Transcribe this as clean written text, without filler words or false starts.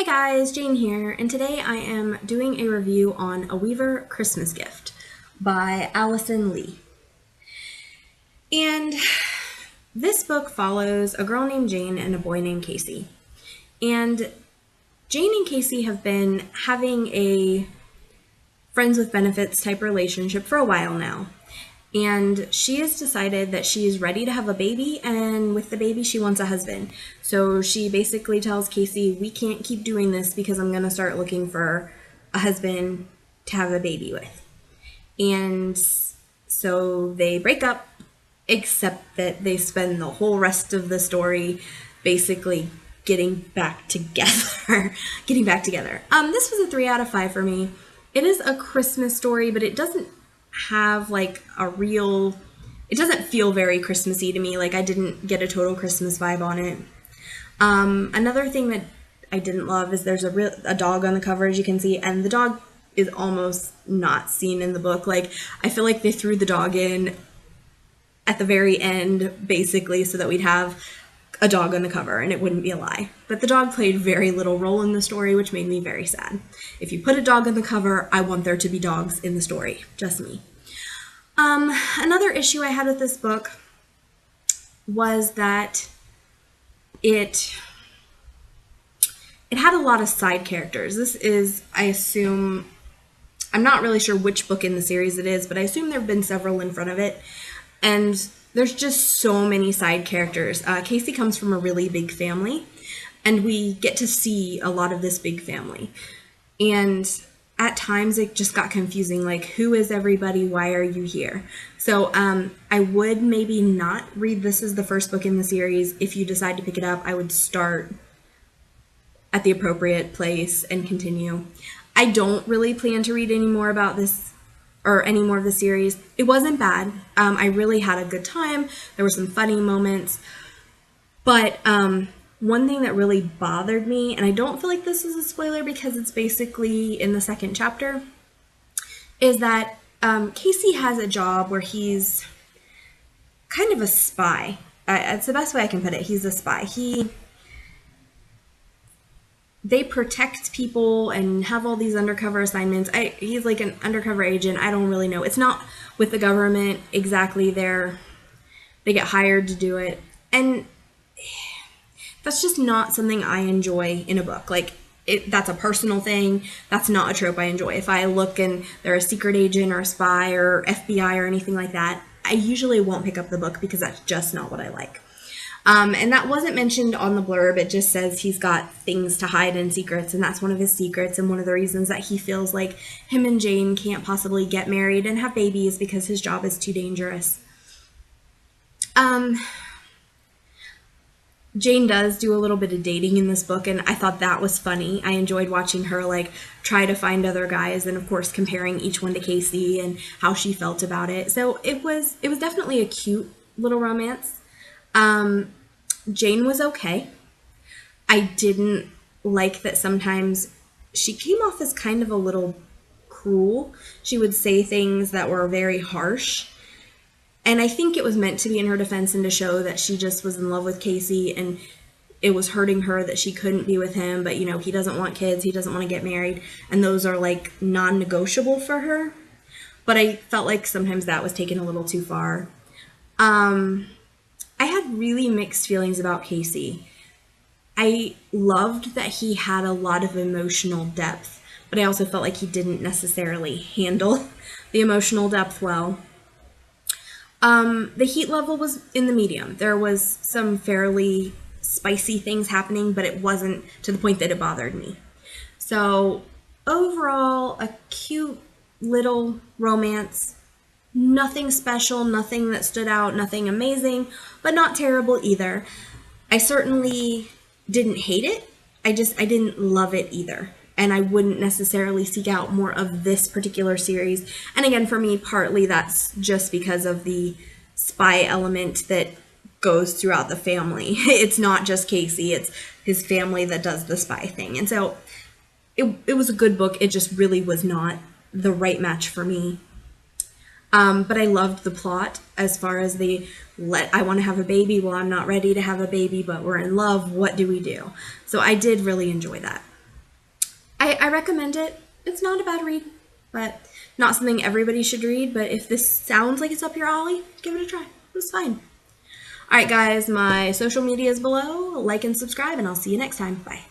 Hi guys, Jane here, and today I am doing a review on A Weaver Christmas Gift by Allison Leigh. And this book follows a girl named Jane and a boy named Casey. And Jane and Casey have been having a friends with benefits type relationship for a while now. And she has decided that she is ready to have a baby, and with the baby she wants a husband. So she basically tells Casey, we can't keep doing this because I'm going to start looking for a husband to have a baby with. And so they break up, except that they spend the whole rest of the story basically getting back together. This was a 3 out of 5 for me. It is a Christmas story, but it doesn't have like it doesn't feel very Christmassy to me. Like, I didn't get a total Christmas vibe on it. Another thing that I didn't love is there's a dog on the cover, as you can see, and the dog is almost not seen in the book. Like, I feel like they threw the dog in at the very end, basically, so that we'd have a dog on the cover and it wouldn't be a lie. But the dog played very little role in the story, which made me very sad. If you put a dog on the cover, I want there to be dogs in the story. Just me. Another issue I had with this book was that it had a lot of side characters. This is, I assume, I'm not really sure which book in the series it is, but I assume there have been several in front of it. And there's just so many side characters. Casey comes from a really big family, and we get to see a lot of this big family. And at times it just got confusing, like, who is everybody? Why are you here? So I would maybe not read this as the first book in the series. If you decide to pick it up, I would start at the appropriate place and continue. I don't really plan to read any more about this or any more of the series. It wasn't bad. I really had a good time. There were some funny moments. But one thing that really bothered me, and I don't feel like this is a spoiler because it's basically in the second chapter, is that Casey has a job where he's kind of a spy. It's the best way I can put it. He's a spy. They protect people and have all these undercover assignments. He's like an undercover agent. I don't really know. It's not with the government exactly. They get hired to do it. And that's just not something I enjoy in a book. Like, that's a personal thing. That's not a trope I enjoy. If I look and they're a secret agent or a spy or FBI or anything like that, I usually won't pick up the book because that's just not what I like. And that wasn't mentioned on the blurb. It just says he's got things to hide and secrets, and that's one of his secrets, and one of the reasons that he feels like him and Jane can't possibly get married and have babies because his job is too dangerous. Jane does do a little bit of dating in this book, and I thought that was funny. I enjoyed watching her like try to find other guys, and of course comparing each one to Casey and how she felt about it. So it was definitely a cute little romance. Jane was okay. I didn't like that sometimes she came off as kind of a little cruel. She would say things that were very harsh. And I think it was meant to be in her defense and to show that she just was in love with Casey and it was hurting her that she couldn't be with him. But, you know, he doesn't want kids. He doesn't want to get married. And those are like non-negotiable for her. But I felt like sometimes that was taken a little too far. I had really mixed feelings about Casey. I loved that he had a lot of emotional depth, but I also felt like he didn't necessarily handle the emotional depth well. The heat level was in the medium. There was some fairly spicy things happening, but it wasn't to the point that it bothered me. So overall, a cute little romance. Nothing special, nothing that stood out, nothing amazing, but not terrible either. I certainly didn't hate it. I didn't love it either. And I wouldn't necessarily seek out more of this particular series. And again, for me, partly that's just because of the spy element that goes throughout the family. It's not just Casey, it's his family that does the spy thing. And so it was a good book. It just really was not the right match for me. But I loved the plot as far as I want to have a baby. Well, I'm not ready to have a baby, but we're in love. What do we do? So I did really enjoy that. I recommend it. It's not a bad read, but not something everybody should read. But if this sounds like it's up your alley, give it a try. It's fine. All right, guys, my social media is below. Like and subscribe, and I'll see you next time. Bye.